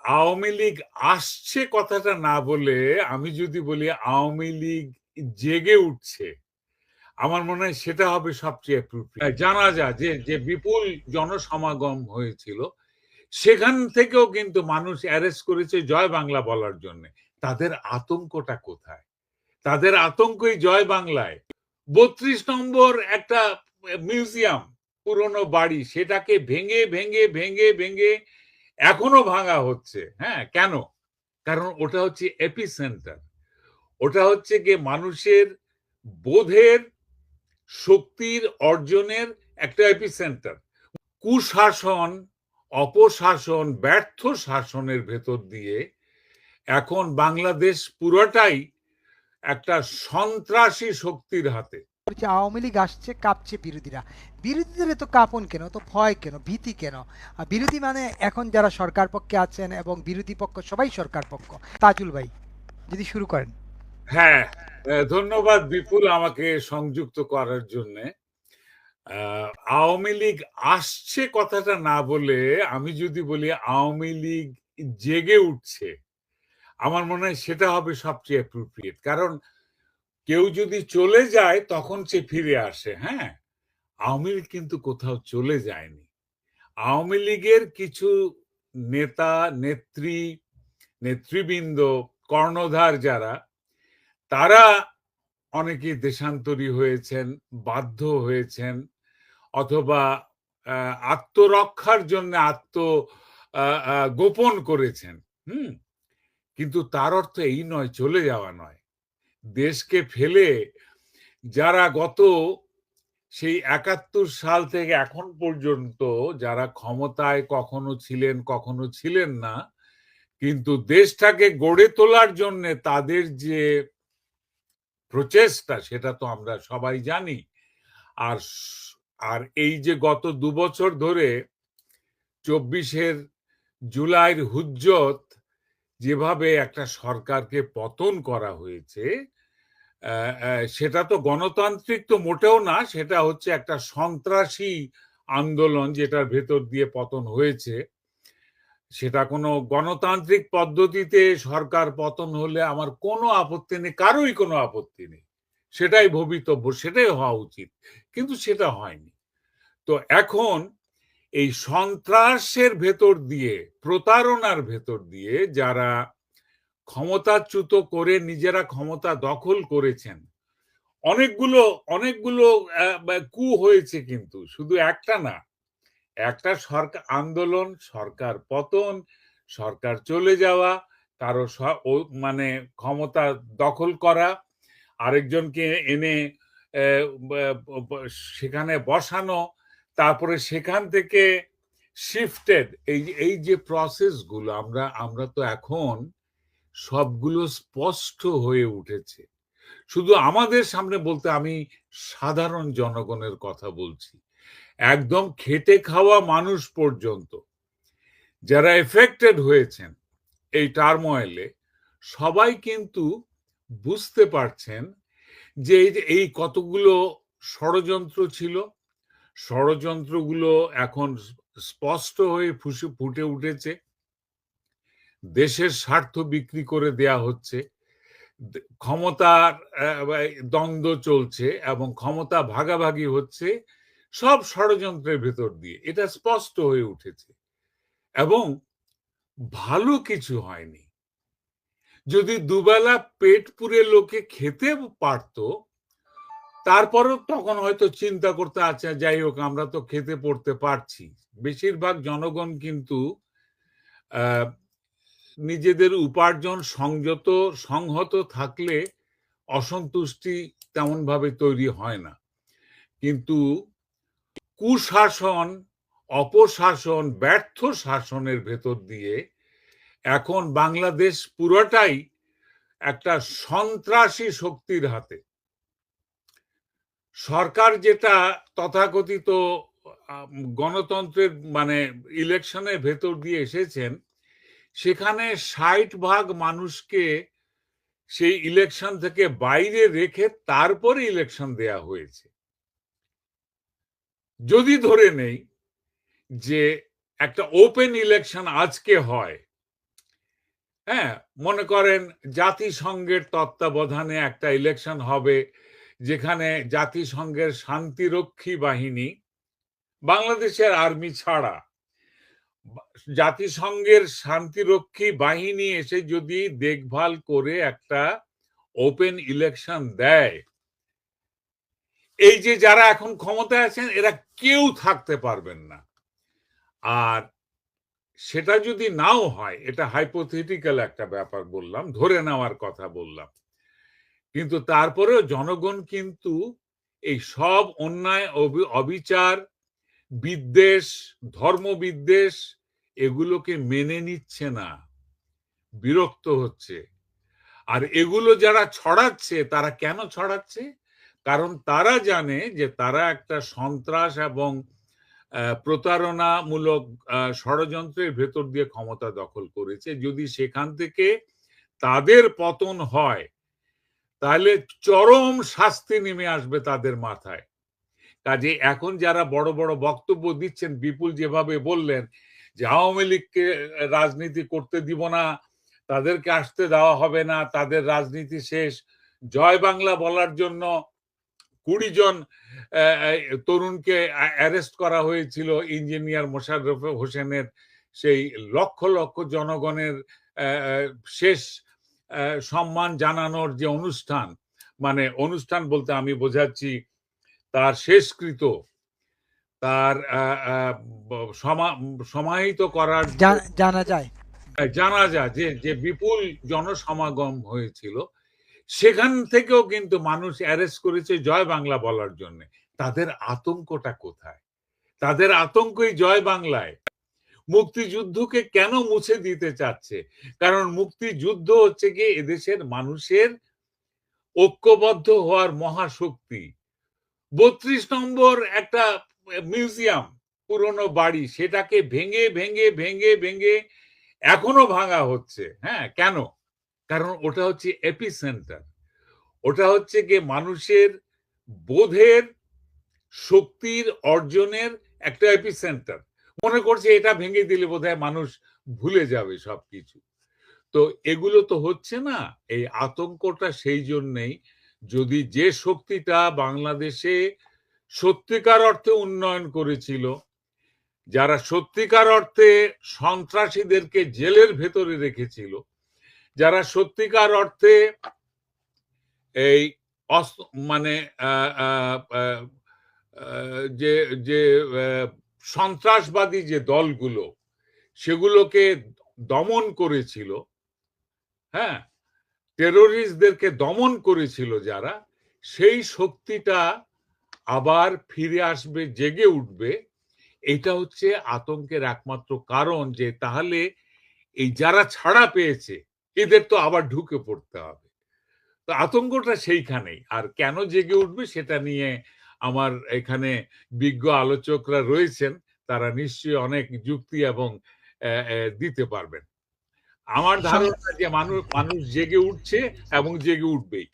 আওয়ামী লীগ আসছে কথাটা না বলে আমি যদি বলি আওয়ামী লীগ জেগে উঠছে, আমার মনে হয় সেটা হবে সবচেয়ে অ্যাপ্রোপ্রিয়েট। জানা যায় যে বিপুল জনসমাগম হয়েছিল, সেখান থেকেও কিন্তু মানুষ অ্যারেস্ট করেছে জয় বাংলা বলার জন্য। তাদের আতঙ্কটা কোথায়? তাদের আতঙ্কই জয় বাংলায়। ৩২ নম্বর একটা মিউজিয়াম, পুরনো বাড়ি, সেটাকে ভেঙে এখনো ভাঙা হচ্ছে। হ্যাঁ, কেন? কারণ ওটা হচ্ছে এপিসেন্টার। ওটা হচ্ছে গিয়ে মানুষের বোধের, শক্তির অর্জনের একটা এপিসেন্টার। কুশাসন, অপশাসন, ব্যর্থ শাসনের ভেতর দিয়ে এখন বাংলাদেশ পুরোটাই একটা সন্ত্রাসী শক্তির হাতে। আওয়ামী লীগ আসছে, কাঁপছে বিরোধীরা। বিরোধীদের এত কাঁপন কেন, তো ভয় কেন, ভীতি কেন? বিরোধী মানে এখন যারা সরকার পক্ষে আছেন এবং বিরোধী পক্ষ সবাই সরকার পক্ষ। তাজুল ভাই যদি শুরু করেন। হ্যাঁ, ধন্যবাদ বিপুল আমাকে সংযুক্ত করার জন্য। আওয়ামী লীগ আসছে কথাটা না বলে আমি যদি বলি আওয়ামী লীগ জেগে উঠছে, আমার মনে হয় সেটা হবে সবচেয়ে অ্যাপ্রোপ্রিয়েট। কারণ কেউ যদি চলে যায় তখন সে ফিরে আসে। হ্যাঁ, আওয়ামী লীগ কিন্তু কোথাও চলে যায়নি। আওয়ামী লীগের কিছু নেতা, নেত্রী, নেতৃবৃন্দ, কর্ণধার যারা, তারা অনেকেই দেশান্তরী হয়েছেন, বাধ্য হয়েছেন, অথবা আত্মরক্ষার জন্য গোপন করেছেন। হুম, কিন্তু তার অর্থ এই নয় চলে যাওয়া নয়। দেশকে ফেলে যারা গত সেই ৭১ সাল থেকে এখন পর্যন্ত যারা ক্ষমতায় কখনো ছিলেন কখনো ছিলেন না, কিন্তু দেশটাকে গড়ে তোলার জন্য তাদের যে প্রচেষ্টা সেটা তো আমরা সবাই জানি। আর আর এই যে গত ২ বছর ধরে ২৪-এর জুলাইয়ের হুজ্জত যেভাবে একটা সরকারকে পতন করা হয়েছে, সেটা তো গণতান্ত্রিক তো মোটেও না, সেটা হচ্ছে একটা সন্ত্রাসী আন্দোলন যেটার ভেতর দিয়ে পতন হয়েছে। সেটা কোনো গণতান্ত্রিক পদ্ধতিতে সরকার পতন হলে আমার কোনো আপত্তি নেই, কারোই কোনো আপত্তি নেই। সেটাই ভবিতব্য, সেটাই হওয়া উচিত। কিন্তু সেটা হয়নি। তো এখন এই সন্ত্রাসের ভেতর দিয়ে, প্রতারণার ভেতর দিয়ে যারা ক্ষমতাচ্যুত করে নিজেরা ক্ষমতা দখল করেছেন, অনেকগুলো অনেকগুলো কু হয়েছে, কিন্তু শুধু একটা না। একটা সরকার আন্দোলন, সরকার পতন, সরকার চলে যাওয়া, কারো মানে ক্ষমতা দখল করা, আরেকজনকে এনে সেখানে বসানো, তারপরে সেখান থেকে শিফটেড, এই যে প্রসেসগুলো আমরা আমরা তো এখন সবগুলো স্পষ্ট হয়ে উঠেছে। শুধু আমাদের সামনে বলতে আমি সাধারণ জনগণের কথা বলছি। একদম খেটে খাওয়া মানুষ পর্যন্ত যারা এফেক্টেড হয়েছেন এই টার্মোয়েলে, সবাই কিন্তু বুঝতে পারছেন যে এই কতগুলো ষড়যন্ত্র ছিল, ষড়যন্ত্রগুলো এখন স্পষ্ট হয়ে ফুটে উঠেছে। দেশের স্বার্থ বিক্রি করে দেয়া হচ্ছে, ক্ষমতার দ্বন্দ্ব চলছে এবং ক্ষমতা ভাগাভাগি হচ্ছে সব ষড়যন্ত্রের ভেতর দিয়ে। এটা স্পষ্ট হয়ে উঠেছে এবং ভালো কিছু হয়নি। যদি দুবেলা পেট পুরে লোকে খেতে পারত, তারপরও তখন হয়তো চিন্তা করতে, আচ্ছা যাই হোক আমরা তো খেতে পড়তে পারছি। বেশিরভাগ জনগণ কিন্তু নিজেদের উপার্জন সংহত থাকলে অসন্তুষ্টি তেমন ভাবে তৈরি হয় না। কিন্তু কুশাসন, অপশাসন, ব্যর্থ শাসনের ভেতর দিয়ে এখন বাংলাদেশ পুরোটাই একটা সন্ত্রাসী শক্তির হাতে। সরকার যেটা তথাকথিত গণতন্ত্রের মানে ইলেকশনের ভেতর দিয়ে এসেছেন, সেখানে ৬০% মানুষকে সেই ইলেকশন থেকে বাইরে রেখে তারপরে ইলেকশন দেয়া হয়েছে। যদি ধরে নেই যে একটা ওপেন ইলেকশন আজকে হয়, হ্যাঁ, মনে করেন জাতিসংঘের তত্ত্বাবধানে একটা ইলেকশন হবে, যেখানে জাতিসংঘের শান্তিরক্ষী বাহিনী, বাংলাদেশের আর্মি ছাড়া জাতিসংঘের শান্তিরক্ষী বাহিনী এসে যদি দেখভাল করে একটা ওপেন ইলেকশন দেয়, এই যে যারা এখন ক্ষমতায় আছেন এরা কেউ থাকতে পারবেন না। আর সেটা যদি নাও হয়, এটা হাইপোথেটিক্যাল একটা ব্যাপার বললাম, ধরে নেওয়ার কথা বললাম, কিন্তু তারপরেও জনগণ কিন্তু এই সব অন্যায়, অবিচার, বিদ্বেষ, ধর্মবিদ্বেষ এগুলোকে মেনে নিচ্ছে না, বিরক্ত হচ্ছে। আর এগুলো যারা ছড়াচ্ছে তারা কেন ছড়াচ্ছে? কারণ তারা জানে যে তারা একটা সন্ত্রাস এবং প্রতারণামূলক ষড়যন্ত্রের ভেতর দিয়ে ক্ষমতা দখল করেছে। যদি সেখান থেকে তাদের পতন হয়, তাহলে চরম শাস্তি নেমে আসবে তাদের মাথায়। কাজে এখন যারা বড় বড় বক্তব্য দিচ্ছেন, বিপুল যেভাবে বললেন যে আওয়ামী লীগকে রাজনীতি করতে দিব না, তাদেরকে আসতে দেওয়া হবে না, তাদের রাজনীতি শেষ, জয় বাংলা বলার জন্য ২০ জন তরুণকে অ্যারেস্ট করা হয়েছিল ইঞ্জিনিয়ার মোশাররফ হোসেনের সেই লক্ষ লক্ষ জনগণের শেষ সম্মান জানানোর যে অনুষ্ঠান, মানে অনুষ্ঠান বলতে আমি বোঝাচ্ছি তার শেষকৃত, তার সমাহিত করার জানা যায়। জানাজা, যে বিপুল জনসমাগম হয়েছিল, সেখান থেকেও কিন্তু মানুষ অ্যারেস্ট করেছে জয় বাংলা বলার জন্য। তাদের আতঙ্কটা কোথায়? তাদের আতঙ্কই জয় বাংলায়। মুক্তিযুদ্ধকে কেন মুছে দিতে চাচ্ছে? কারণ মুক্তিযুদ্ধ হচ্ছে কি এদেশের মানুষের ঐক্যবদ্ধ হওয়ার মহাশক্তি। ৩২ নম্বর একটা মিউজিয়াম, পুরনো বাড়ি, সেটাকে ভেঙে ভেঙে ভেঙে ভেঙে এখনো ভাঙা হচ্ছে। হ্যাঁ, কেন? কারণ ওটা হচ্ছে এপিসেন্টার। ওটা হচ্ছে গিয়ে মানুষের বোধের, শক্তির অর্জনের একটা এপিসেন্টার। মনে করছে এটা ভেঙে দিলে বোধহয় মানুষ ভুলে যাবে সবকিছু। তো এগুলো তো হচ্ছে না। এই আতঙ্কটা সেই জন্যেই, যদি যে শক্তিটা বাংলাদেশে সত্যিকার অর্থে উন্নয়ন করেছিল, যারা সত্যিকার অর্থে সন্ত্রাসীদেরকে জেলের ভেতরে রেখেছিল, যারা সত্যিকার অর্থে এই মানে যে যে সন্ত্রাসবাদী যে দলগুলো, সেগুলোকে দমন করেছিল, হ্যাঁ, টেরোরিস্টদেরকে দমন করেছিল যারা, সেই শক্তিটা আবার ফিরে আসবে, জেগে উঠবে। এটা হচ্ছে আতঙ্কের একমাত্র কারণ, যে তাহলে এই যারা ছাড়া পেয়েছে এদের তো আবার ঢুকে পড়তে হবে। তো আতঙ্কটা সেইখানেই। আর কেন জেগে উঠবে সেটা নিয়ে আমার এখানে বিজ্ঞ আলোচকরা রয়েছেন, তারা নিশ্চয়ই অনেক যুক্তি এবং দিতে পারবেন। আমার ধারণা যে মানুষ জেগে উঠছে এবং জেগে উঠবেই।